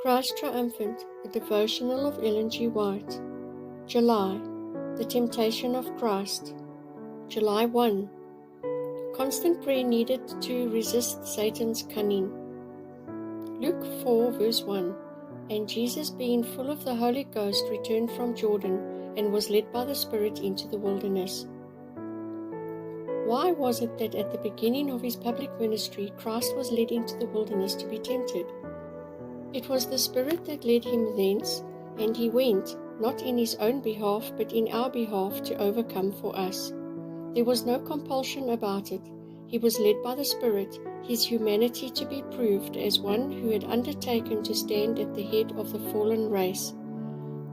Christ Triumphant, a devotional of Ellen G. White. July, the temptation of Christ. July 1. Constant prayer needed to resist Satan's cunning. Luke 4 verse 1. And Jesus, being full of the Holy Ghost, returned from Jordan, and was led by the Spirit into the wilderness. Why was it that at the beginning of his public ministry, Christ was led into the wilderness to be tempted? It was the Spirit that led him thence, and he went, not in his own behalf, but in our behalf, to overcome for us. There was no compulsion about it. He was led by the Spirit, his humanity to be proved as one who had undertaken to stand at the head of the fallen race.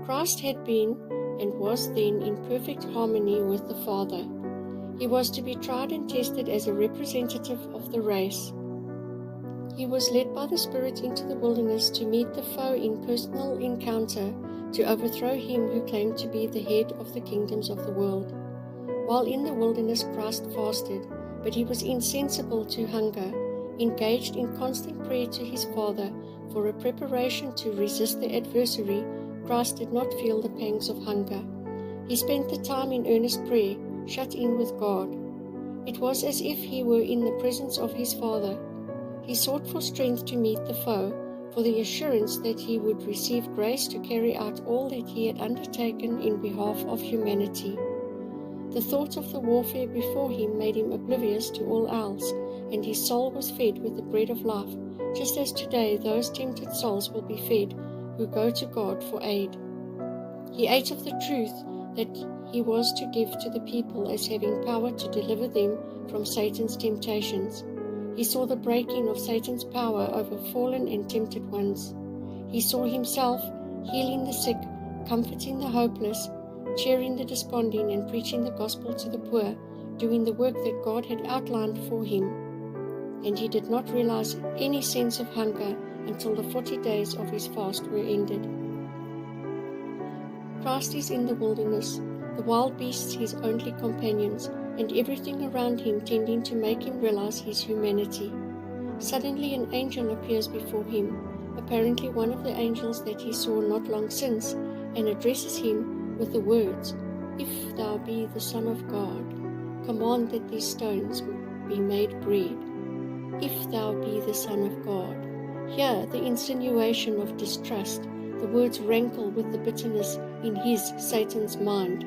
Christ had been and was then in perfect harmony with the Father. He was to be tried and tested as a representative of the race. He was led by the Spirit into the wilderness to meet the foe in personal encounter, to overthrow him who claimed to be the head of the kingdoms of the world. While in the wilderness, Christ fasted, but he was insensible to hunger, engaged in constant prayer to his Father for a preparation to resist the adversary. Christ did not feel the pangs of hunger. He spent the time in earnest prayer, shut in with God. It was as if he were in the presence of his Father. He sought for strength to meet the foe, for the assurance that he would receive grace to carry out all that he had undertaken in behalf of humanity. The thought of the warfare before him made him oblivious to all else, and his soul was fed with the bread of life, just as today those tempted souls will be fed who go to God for aid. He ate of the truth that he was to give to the people as having power to deliver them from Satan's temptations. He saw the breaking of Satan's power over fallen and tempted ones. He saw himself healing the sick, comforting the hopeless, cheering the desponding, and preaching the gospel to the poor, doing the work that God had outlined for him. And he did not realize any sense of hunger until the 40 days of his fast were ended. Christ is in the wilderness, the wild beasts his only companions, and everything around him tending to make him realize his humanity. Suddenly an angel appears before him, apparently one of the angels that he saw not long since, and addresses him with the words, "If thou be the Son of God, command that these stones be made bread." If thou be the Son of God. Here the insinuation of distrust, the words rankle with the bitterness in his, Satan's, mind.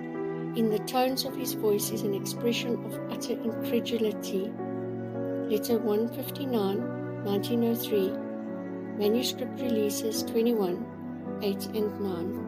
In the tones of his voice is an expression of utter incredulity. Letter 159, 1903. Manuscript releases 21, 8 and 9.